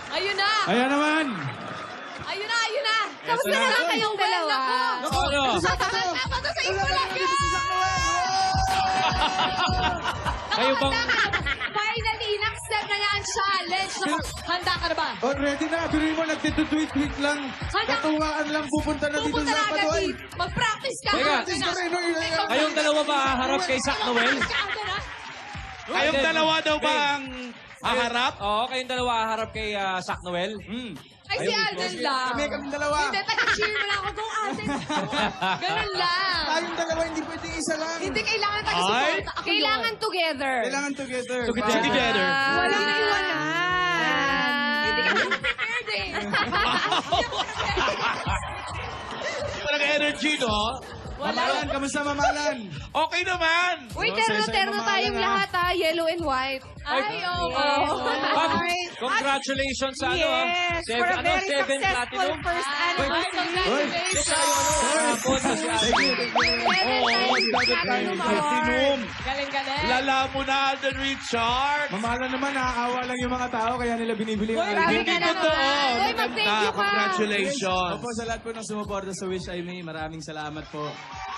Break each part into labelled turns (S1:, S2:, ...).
S1: Ayun na!
S2: Ayan naman.
S1: Ayun na, ayun na! Kamusta na lang kayong dalawa?
S3: Ano?
S1: Tama to sa Itbulaga!
S3: Kayo bang...
S1: Finally, next step na nga ang challenge. Naku, handa ka na ba?
S2: Already na. Tuloy mo, nagtitweet-tweet lang. Katuwaan lang pupunta na dito
S1: Pupunta
S2: sa
S1: na agad
S2: Patuan.
S1: dito. Mag-practice ka.
S3: Teka.
S2: Practice ka rin, no?
S3: Kayong dalawa ba haharap kay Sac Noel?
S4: Kayong dalawa daw ba ang haharap?
S3: Oo, kayong dalawa haharap kay Sac Noel.
S1: Ay, si Alden lang.
S2: Kaming dalawa.
S1: Hindi, taga-cheer mo lang ako. Go, Alden. Ganun lang.
S2: Tayong dalawa, hindi pwedeng isa lang.
S1: Hindi kailangan taga-support. Ako
S5: Kailangan together.
S2: Kailangan together.
S4: Together.
S5: Walang iwanan.
S1: Hindi ka naman prepared eh.
S4: Walang energy, no?
S2: Mamalan, kamusta mamalan?
S4: Okay naman.
S5: Uy,
S2: Oh, sa
S5: terno-terno
S2: mamalan
S5: tayong
S2: na.
S5: lahat ha. Yellow and white.
S1: Ay, oo.
S3: Ma'am, congratulations sa ano,
S5: Yes, for a very
S3: seven
S5: successful
S3: platinum.
S5: first
S1: Ay,
S5: anniversary.
S1: congratulations.
S3: Hapon na si Alden.
S4: Platinum.
S1: Galing-galing.
S4: Lala mo na, Alden Richard.
S2: Mamalan naman, naaawa lang yung mga tao, kaya nila binibili yung
S5: grabe
S2: album.
S4: Hindi
S5: ka naman.
S4: totoo.
S5: Uy, mag-thank you ka.
S4: Congratulations.
S2: Opo, sa lahat po ng sumuporta sa Wish I May, maraming salamat po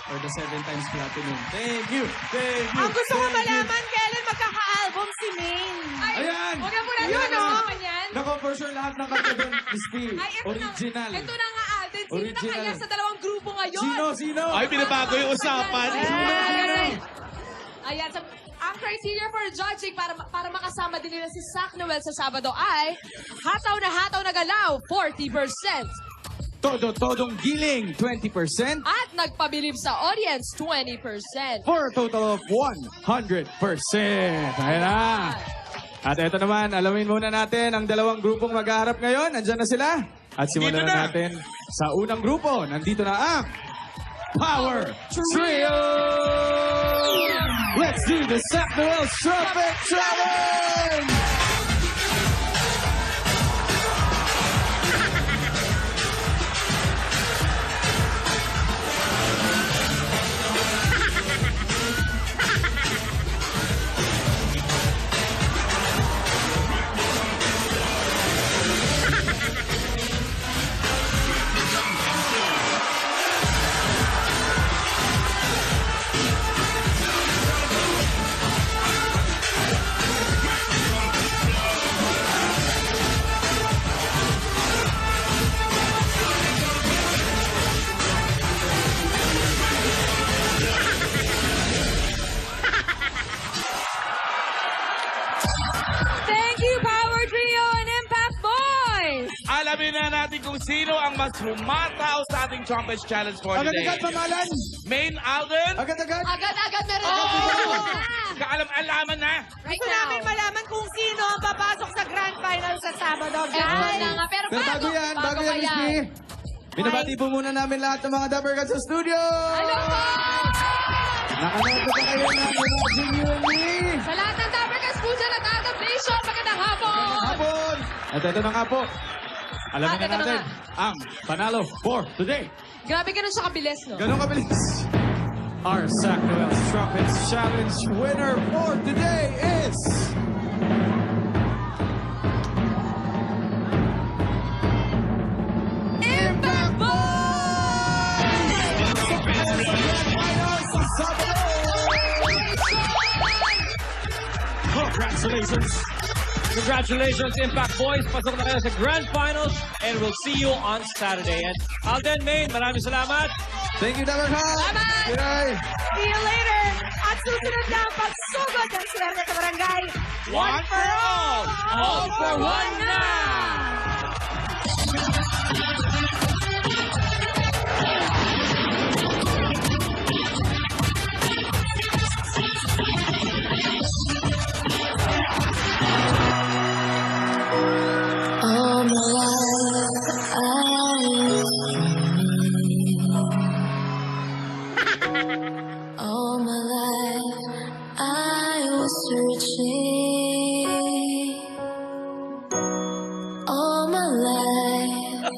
S2: for the 7 times platinum. Thank you! Thank you!
S5: Ang gusto ko
S2: thank you.
S5: malaman, kailan magkaka-album si Maine?
S2: Ayan!
S1: Huwag na muna
S2: Yun,
S1: naman
S2: oh.
S1: sa kanyan.
S2: Nako, for sure, lahat ng kanta doon, crispy.
S1: Ay, ito
S2: Original.
S1: Na, ito na nga, Alden. Sino na
S2: Original.
S1: kaya sa dalawang grupo ngayon?
S2: Sino? Sino?
S4: Ay, binabago yung usapan.
S1: Ayan, ang criteria for judging para makasama din nila si Sac Noel sa Sabado ay hataw na galaw, 40%.
S2: Todong giling, 20%.
S1: At nagpabilib sa audience, 20%.
S2: For a total of 100%. Ayan na. At eto naman, alamin muna natin ang dalawang grupong maghaharap ngayon. Andyan na sila. At simulan
S4: Dito
S2: na
S4: na.
S2: natin sa unang grupo. Nandito na ang Power Trio! Let's do the Sac Noel Trumpet Challenge!
S1: Thank you, Power Trio and Impact Boys!
S4: Alamin na natin kung sino ang mas humataw sa ating Trumpets Challenge for today.
S2: Agad-agad, mamalan!
S4: Main Alden,
S2: Agad-agad!
S1: Agad-agad meron
S4: kaalam-alaman na.
S1: right
S5: Gusto namin
S1: now.
S5: malaman kung sino ang papasok sa grand final sa Sabado,
S1: Eto
S5: guys.
S1: na nga, pero
S2: Pero bago yan, bago yan,
S1: pa
S2: Crispy. Binabati po muna namin lahat ng mga Dapper Cats sa studio!
S1: Hello po!
S2: Nakanood po ba kayo ng Imagine You and Me?
S1: Sa lahat ng Dapper Cats po dyan, nag-Agap Nation, magandang hapon!
S2: Hapon! At ito na nga po. Alamin
S1: At
S2: na
S1: ito na
S2: natin ang panalo for today.
S1: Grabe ganun siya kabilis, no?
S2: Ganun kabilis. Our Sac Noel Trumpets Challenge winner for today is...
S1: Impact
S3: Congratulations! Congratulations, Impact Boys. Pasok na kayo sa Grand Finals and we'll see you on Saturday. And Alden, Maine, maraming salamat.
S2: Thank you, Dapper Cats!
S1: Salamat!
S2: Good night!
S5: See you later. At susunod na ang pagsugod ng swerte sa barangay.
S4: One for all!
S3: All for one na!
S6: All my life I was dreaming. All my life I was searching. All my life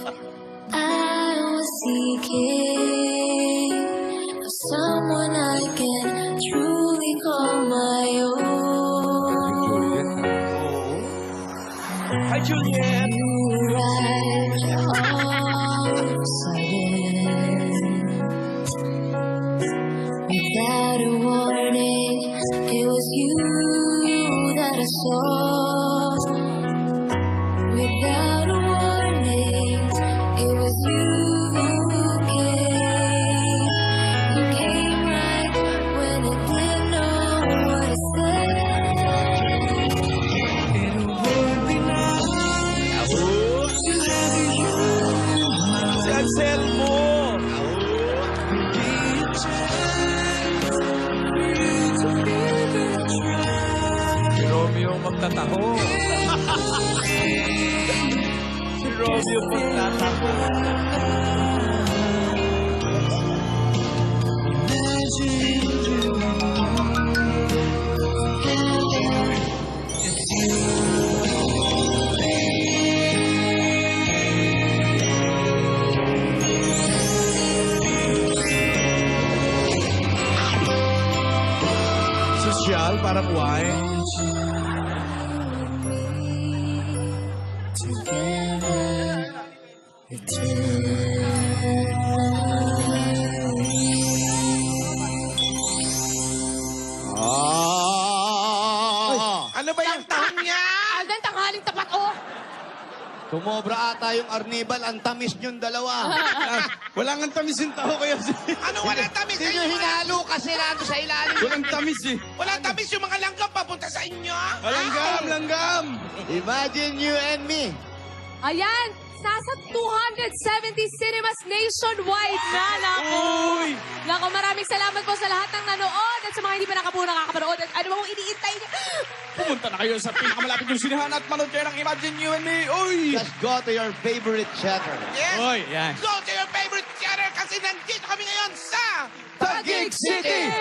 S3: magtataho. Si Romeo magtataho.
S4: Sosyal, parang wine. Ano ba yung taon niya?
S1: Alden, tanghaling tapat, oh!
S7: Tumobra ata yung Arnibal, ang tamis niyong dalawa.
S2: Wala nga tamis yung taho kaya.
S4: Ano wala tamis sa
S7: Sino
S4: inyo?
S7: hinalo kasi nando sa ilalim?
S2: Walang tamis eh.
S4: Wala tamis yung mga langgam papunta sa inyo?
S2: Langgam, langgam.
S7: Imagine you and me.
S1: Ayan, nasa 270 cinemas nationwide na. Nako.
S2: Uy!
S1: Nako, maraming salamat po sa lahat ng nanood at sa mga hindi pa nakakapanood. At ano bang iniintay niyo?
S2: Pumunta na kayo sa pinakamalapit yung sinihan at manood kayo ng Imagine You and Me. Uy!
S7: Just go to your favorite theater.
S4: Yes!
S2: Uy, yan.
S4: Go to your favorite theater kasi nandito kami ngayon sa...
S7: Taguig City!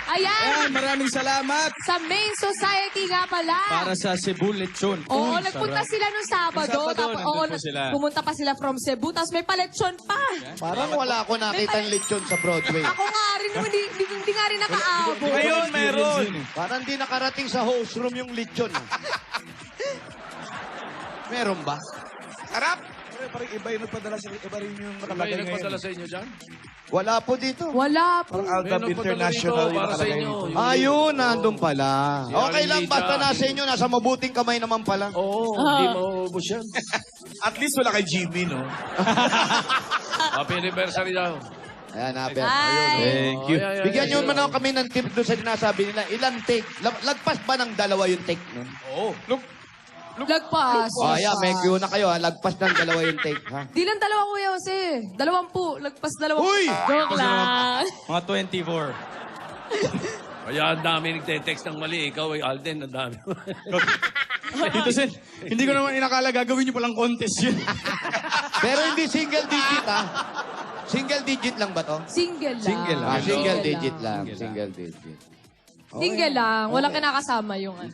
S1: Ayan,
S2: Ayan, maraming salamat.
S1: sa Main Society nga pala.
S2: Para sa Cebu Lechon.
S1: Oo,
S2: Uy,
S1: nagpunta
S2: sarap.
S1: sila nung Sabado.
S2: Nung Sabado,
S1: Tapos,
S2: nandun po sila.
S1: pumunta pa sila from Cebu. Tapos may paletsyon pa.
S7: Parang wala ako nakitang lechon sa Broadway.
S1: Ako nga rin, hindi nga rin nakaabot.
S4: Ngayon, meron.
S7: Parang di nakarating sa host room yung lechon. Meron ba?
S4: Harap! Parang iba yung nagpadala sa iba rin yung nakalagay ngayon.
S3: sa inyo dyan?
S7: Wala po dito.
S1: Wala po.
S4: Parang Aldab International yung
S3: para sa
S4: nakalagay
S3: inyo.
S4: nito.
S7: Ayun, nandun pala. Okay lang,
S3: Lita.
S7: basta nasa inyo, nasa mabuting kamay naman pala.
S3: Oo, hindi mauubos yan.
S4: At least wala kay Jimmy, no?
S3: Happy anniversary daw.
S7: Ayan, happy.
S1: Hi.
S2: Thank you.
S7: Bigyan nyo naman kami ng tip doon sa sinasabi nila. Ilang take? Lagpas ba ng dalawa yung take nun?
S4: Oo.
S2: Look,
S1: Lagpas.
S7: Oh, yeah, may cue na kayo ha. Lagpas ng dalawa yung take, ha?
S1: Di lang dalawa, Kuya Jose. 20. Lagpas 20.
S7: Uy!
S1: Joke lang.
S2: mga 24.
S3: Kaya ang dami nagte-text ng mali. Ikaw ay Alden, ang dami.
S2: Dito, Sen, hindi ko naman inakala gagawin niyo palang contest yun.
S7: Pero hindi single digit, ha? Single digit lang ba to?
S1: Single lang.
S2: Single lang.
S7: Single digit lang. Single digit.
S1: Single lang. Walang kinakasama yung ano.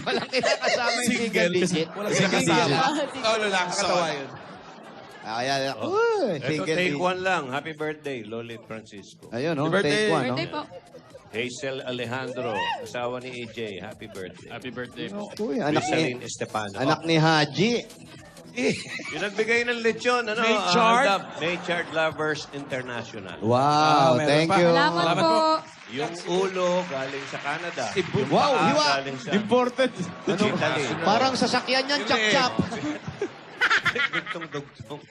S7: Walang kinakasama yung single digit.
S4: Wala silang kasama. Oo, lang. Nakatawa yun.
S7: Ayan. Uy,
S8: Ito,
S7: single
S8: take
S7: digit.
S8: one lang. Happy birthday, Lolit Francisco.
S7: Ayun, oh,
S2: Birthday.
S7: take one, no?
S1: Birthday po.
S8: Hazel Alejandro, asawa ni AJ. Happy birthday.
S3: Happy birthday po.
S7: Uy, anak
S8: Rizalyn
S7: ni,
S8: Estepano.
S7: anak ni Haji.
S8: Yung nagbigay ng lechon, ano?
S4: Maychard?
S8: Maychard Lovers International.
S7: Wow,
S2: meron
S7: thank
S2: pa.
S7: you.
S1: Salamat
S2: Salamat
S1: po.
S8: Yung ulo galing sa Canada. Yung
S7: Wow,
S8: paa
S7: hiwa.
S8: galing sa
S2: Imported.
S8: Italy.
S7: Parang sasakyan yan, chap-chap.
S8: Dugtong-dugtong.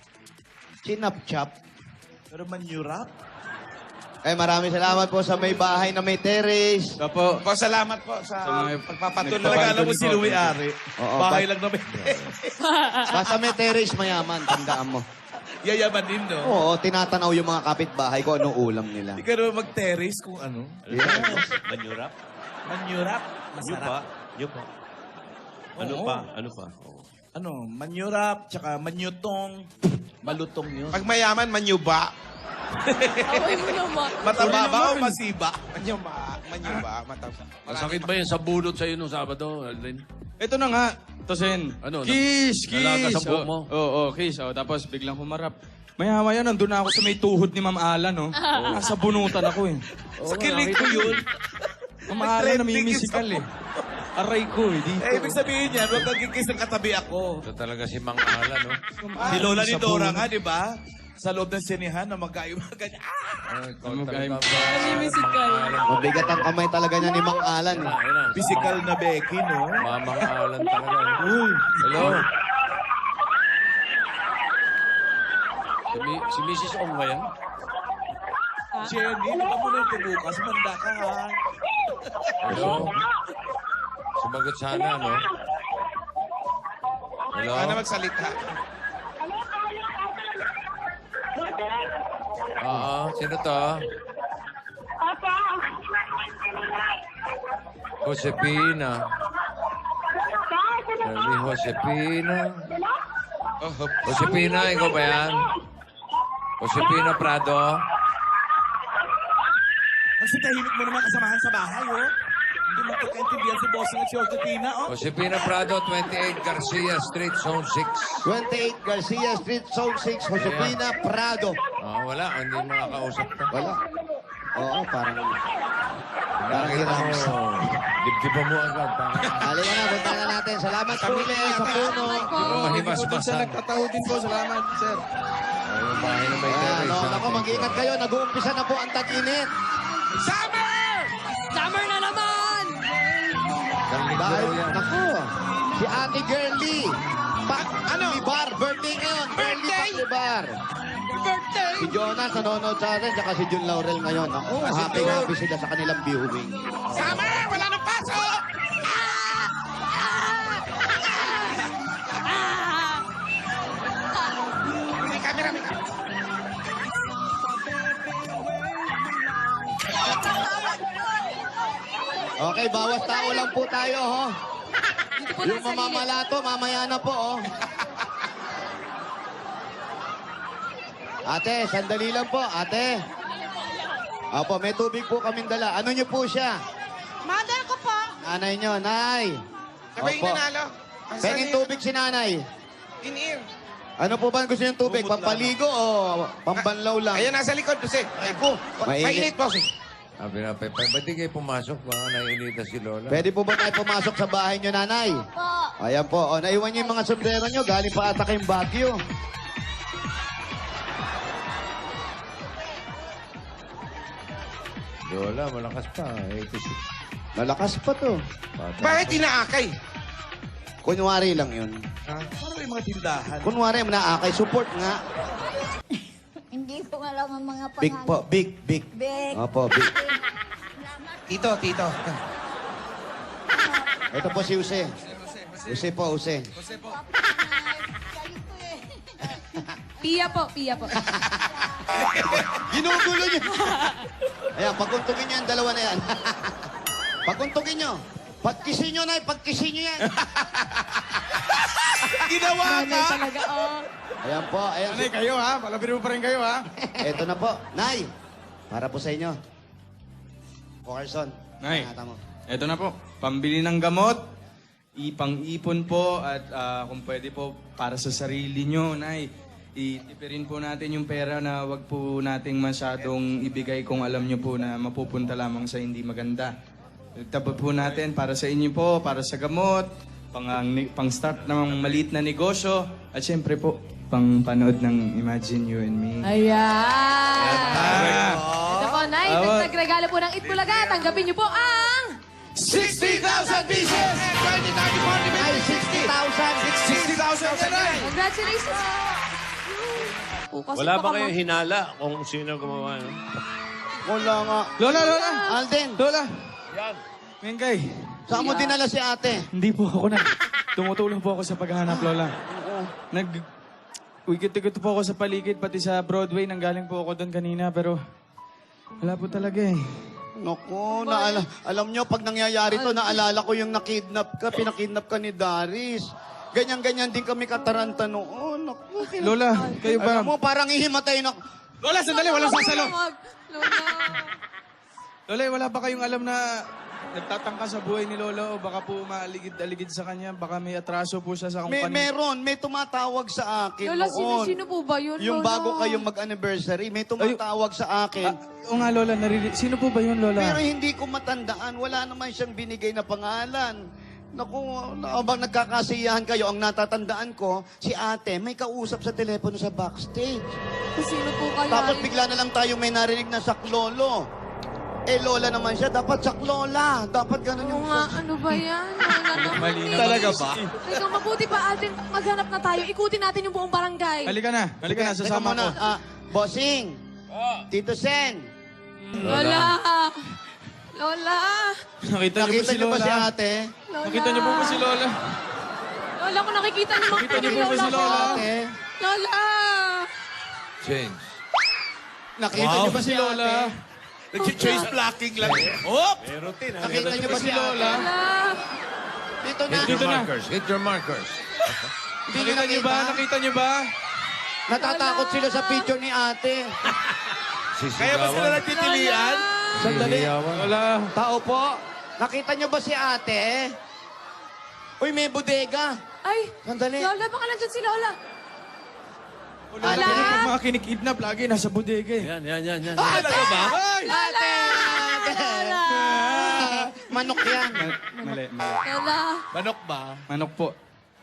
S7: Chinap-chap.
S4: Pero manurap?
S7: Eh, maraming salamat po sa may bahay na may terrace.
S2: Opo.
S4: Po, salamat po sa
S2: mga
S4: pagpapatuloy. Talaga alam mo si Louie Ari.
S7: Oo,
S4: Bahay lang naman.
S7: Basta may terrace mayaman, tandaan mo.
S4: Yayaman din, no?
S7: Oo, tinatanaw yung mga kapitbahay ko anong ulam nila.
S4: Hindi ka naman mag-terrace kung ano.
S8: Manyurap?
S4: Manurap.
S8: Yung
S4: Masarap.
S8: pa? Yung pa? Ano
S4: Oo.
S8: pa? Ano pa?
S4: Ano, manurap, tsaka manyutong. Malutong yun. Pag mayaman, manyuba.
S1: Okay mo naman.
S4: Mataba ba o masiba? Manyuba. Manyuba. Mataba.
S3: Masakit ba yan sa bunot sa'yo nung Sabado, Alden?
S2: Ito na nga, Tosen.
S3: Ano,
S2: Kiss,
S3: nalaga
S2: kiss.
S3: sa buhok mo?
S2: Oo, kiss. Oh, tapos biglang humarap. Maya-maya, nandun na ako sa may tuhod ni Ma'am Ala, no? Nasa bunutan ako eh.
S4: Sa kilig ko yun.
S2: Ma'am Ala
S4: Nag-trending
S2: namimisikal
S4: yun
S2: eh. Aray ko eh, dito.
S4: Eh, ibig sabihin yan, huwag kang kikis ng katabi ako.
S3: Ito talaga si Mang Ala, no?
S4: Si Lola ni
S2: Sa
S4: Dora
S2: buno.
S4: nga, di ba? Sa loob ng sinihan na magkayo mga ganyan.
S1: Namimisikal.
S7: Mabigat ang kamay talaga niya ni Mang Alan. Eh.
S3: Ayun na.
S4: Physical na Becky, no?
S3: Mamang Alan talaga. Hello? Si Mrs. Ong ba yan?
S4: Jenny, di ba mo nang bukas? Manda ka, ha?
S3: Hello? Sumagot sana, no? Hello?
S4: Ano magsalita?
S3: Oo, sino to?
S8: Josepina. Sabi, Josepina. Josepina, ikaw ba yan? Josepina Prado.
S4: Ang tahimik mo naman kasamahan sa bahay, oh. Hindi mo pagkaintindihan si Bossing at si Josefina, oh.
S8: Josepina Prado, 28 Garcia Street, Zone 6.
S7: 28 Garcia Street, Zone 6, Josefina Prado.
S8: Wala, hindi makakausap ka.
S7: Wala. Oo, parang...
S8: Nakita mo, dibdiban mo agad.
S7: Halika na, punta na natin. Salamat po sa puno.
S8: Mahimas
S2: Dun sa nagtataho din po. Salamat, sir.
S8: Yung bahay na may
S7: Ayan,
S8: terrace.
S7: no, naku, mag-iingat kayo. Nag-uumpisa na po ang tag-init.
S1: Summer na naman!
S7: Dahil, naku, si Ate Girly. Paklibar, birthday ngayon. Girly Paklibar.
S1: Birthday!
S7: Si Jonas nanonood sa atin, tsaka si Jun Laurel ngayon. Naku, happy sila sa kanilang viewing.
S4: Summer! Wala nang pasok! May camera, may camera.
S7: Okay, bawas tao lang po tayo, ho.
S1: Dito po
S7: Yung
S1: nasa gilid.
S7: mamamalato, mamaya na po, oh. Ate, sandali lang po, ate. Opo, may tubig po kaming dala. Ano niyo po siya?
S5: Mother ko po.
S7: Nanay niyo, nay.
S4: Sabay
S7: Opo.
S4: nanalo.
S7: Pengin tubig si nanay.
S4: In-ear.
S7: Ano po ba ang gusto niyong tubig?
S4: Lumot lang.
S7: Pampaligo o pambanlaw lang?
S4: Ayan, nasa likod, Jose.
S7: Ako,
S4: Mainit, Bossing.
S8: Sabi na, Pepe, ba't di kayo pumasok? Baka naiinita si Lola.
S7: Pwede po ba tayo pumasok sa bahay niyo, nanay? Ayan po. O, naiwan niyo yung mga sombrero niyo. Galing pa ata kayong Baguio.
S8: Lola, malakas pa. 86.
S7: Malakas pa to.
S4: Bakit inaakay?
S7: Kunwari lang yun.
S4: Parang may mga tindahan.
S7: Kunwari, naakay. Support nga.
S6: Hindi ko alam ang mga pangalan.
S7: Big po. Big, big.
S6: Big.
S7: Opo, big.
S4: Tito, tito.
S7: Ito po si Jose. Jose po, Jose.
S1: Pia po, Pia po.
S7: Ginugulo niyo. Ayan, pagkuntugin niyo yung dalawa na yan. Pagkuntugin niyo. Pagkisin niyo, nay. Pagkisin niyo yan.
S4: Ginawa
S1: Nanay talaga, oh.
S7: Ayan po. Ayan.
S2: Nanay, kayo ha. Palabiro pa rin kayo ha.
S7: Ito na po. Nay, para po sa inyo. O Carson.
S2: Nay.
S7: Ingatan mo.
S2: Ito na po. Pambili ng gamot. Ipang-ipon po. At kung pwede po, para sa sarili nyo, Nay. Itipirin po natin yung pera na wag po nating masyadong ibigay kung alam nyo po na mapupunta lamang sa hindi maganda. Tabot po natin para sa inyo po, para sa gamot, pang-start ng maliit na negosyo, at syempre po, pang panood ng Imagine You and Me.
S1: Ayan! Ito po, Nay.
S2: Awat.
S1: Nagregalo po ng Itbulaga. Tanggapin niyo po ang...
S4: 60,000 pieces! 20, 30, 40,
S7: Ay, 60,000.
S4: 60,000 na rin!
S1: Congratulations!
S8: Wala ba kayong hinala kung sino gumawa? No?
S7: Wala nga.
S2: Lola, Lola!
S7: Alden,
S2: Lola! Mengay,
S7: saan mo dinala si ate?
S2: hindi po ako tumutulong po ako sa paghahanap, Lola. Wikit-ikot po ako sa paligid, pati sa Broadway. Nanggaling po ako doon kanina, pero wala po talaga eh.
S7: Naku, alam nyo, pag nangyayari to, naalala ko yung pinakidnap ka ni Daris. Ganyan-ganyan din kami kataranta noon. Naku,
S2: Lola, kayo ba?
S7: alam mo, parang ihimatay na...
S2: Lola, sandali, walang sasalo.
S1: Wag. Lola.
S2: Lola, wala ba kayong alam na nagtatangka sa buhay ni Lola o baka po maaligid-aligid sa kanya? Baka may atraso po siya sa kumpanya.
S7: May tumatawag sa akin
S1: Lola,
S7: noon.
S1: sino po ba yun,
S7: Yung
S1: Lola?
S7: bago kayong mag-anniversary, may tumatawag sa akin.
S2: O nga, Lola, sino po ba yun, Lola?
S7: Pero hindi ko matandaan. Wala naman siyang binigay na pangalan. Naku, habang nagkakasiyahan kayo, ang natatandaan ko, si ate may kausap sa telepono sa backstage.
S1: Sino po kaya?
S7: Tapos bigla na lang tayo may narinig na saklolo. Eh, lola naman siya. Dapat saklola. Dapat ganun
S1: Oo
S7: yung...
S1: nga, ano ba yan? Lola naman
S2: Mali
S1: eh.
S2: naman. Talaga ba?
S1: Teka, mabuti pa atin maghanap na tayo. Ikutin natin yung buong barangay.
S2: Halika na,
S7: Teka
S2: sasama
S7: muna.
S2: ko.
S7: Bossing. Tito Sen.
S1: Lola! Lola!
S2: Nakita niyo po
S7: Nakita
S2: si
S7: niyo ba
S2: Lola?
S7: si ate?
S1: Lola!
S2: Nakita niyo po ba si Lola?
S1: Lola, kung nakikita niyo
S2: Nakita niyo po ba si Lola?
S7: Ate?
S1: Lola!
S8: Change.
S7: Nakita niyo ba si
S2: Si Lola.
S7: ate?
S4: Nag-chase blocking lang. Oh!
S7: Nakita niyo ba si Lola? Dito na.
S8: Hit your markers. Hit your markers.
S7: Hindi niyo
S2: Nakita niyo ba? Nakita niyo ba?
S7: Natatakot sila sa picture ni ate.
S4: Kaya ba sila nagtitilian?
S7: Sandali.
S2: Lola.
S7: Tao po. Nakita niyo ba si ate? Uy, may bodega.
S1: Ay,
S7: Sandali.
S1: Lola, baka nandyan si Lola.
S2: Lola, yung mga kinikidnap lagi nasa bodega eh.
S8: Yan.
S4: Talaga ba?
S7: Ate! Manok yan.
S2: Mali.
S1: Lola.
S4: Manok ba?
S2: Manok po.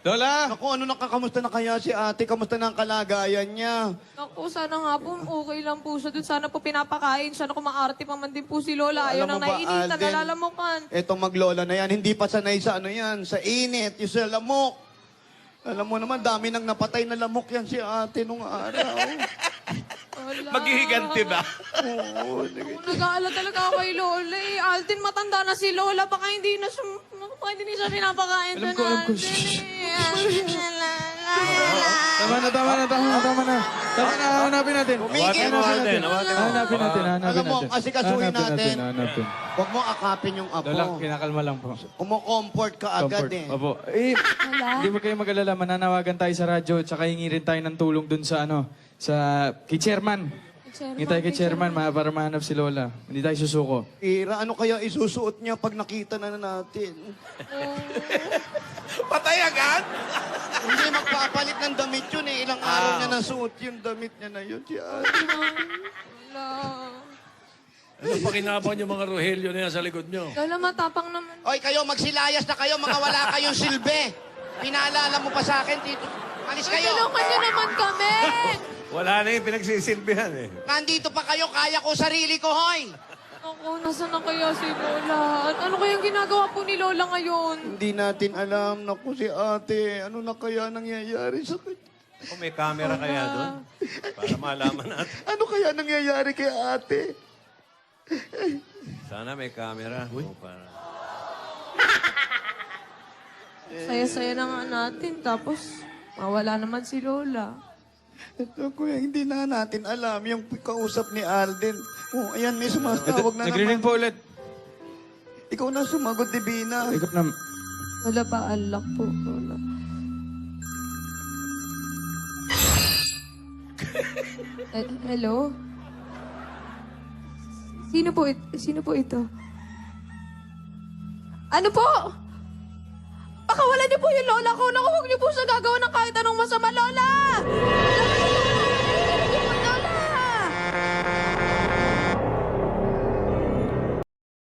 S2: Lola!
S7: Naku, ano nakakamusta na kaya si ate? Kamusta na ang kalagayan niya?
S1: Naku, sana nga po, okay lang po siya dun. Sana po pinapakain. Sana kumaarte pa man din po si Lola. Ayaw
S7: Alam mo
S1: nang
S7: ba,
S1: naiinitan,
S7: Alden?
S1: nalalamukan.
S7: Etong maglola na yan, hindi pa sanay sa ano yan, sa init, yung sa lamok. Alam mo naman, dami nang napatay na lamok yan si ate nung araw.
S1: Wala.
S4: Maghihiganti ba?
S7: Oo,
S1: Ako nag-aalala talaga ako kay Lola eh. Alden, matanda na si Lola. Baka hindi na siya pinapakain.
S2: Alam ko. Tama na. Hanapin natin.
S7: Tumigil.
S2: Hanapin natin.
S7: Alam mo, asikasuhin natin.
S2: Hanapin.
S7: Huwag mo akapin yung apo.
S2: Lola, kinakalma lang po.
S7: Kumo-comfort ka agad
S2: Comfort.
S7: eh.
S2: Opo. Hindi mo kayo mag-alala. Mananawagan tayo sa radyo tsaka hingi rin tayo ng tulong dun sa kay Chairman. Hingi tayo kay Chairman para mahanap si Lola. Hindi tayo susuko.
S7: Ira, ano kaya isusuot niya pag nakita na natin?
S4: Patay agad?
S7: Hindi magpapalit ng damit yun eh. Ilang araw niya nasuot yung damit niya na yun. Si ate.
S1: Lola.
S8: Ano pakinabang yung mga Rogelio na yan sa likod nyo?
S1: Lola, matapang naman.
S7: Oy, kayo, magsilayas na kayo. Mga wala kayong silbi. Pinaalala mo pa sa akin, Tito. Alis
S1: Ay,
S7: kayo.
S1: tulungan niyo naman kami.
S8: Wala na yung pinagsisilbihan eh.
S7: Nandito pa kayo, kaya ko sarili ko, hoy.
S1: Ako, nasa na kaya si Lola? Ano kayang ginagawa po ni Lola ngayon?
S7: Hindi natin alam. Naku, si ate. Ano na kaya nangyayari sa kanya?
S8: Kung may camera kaya doon, para malaman natin.
S7: Ano kaya nangyayari kay ate?
S8: Sana may camera. Oh, para...
S1: Saya-saya na nga natin, tapos mawala naman si Lola.
S7: Ito, kuya, hindi na natin alam yung kausap ni Alden. Oh, ayan, may sumatawag na
S2: Nagre-ring
S7: naman.
S2: po ulit.
S7: Ikaw na sumagot, Divina.
S2: Ikot na.
S1: Lola, paalak po, Lola. Hello? Sino po ito? Ano po? Pakawalan niyo po yung Lola ko. Naku, huwag niyo po siya gagawa ng kahit anong masama, Lola!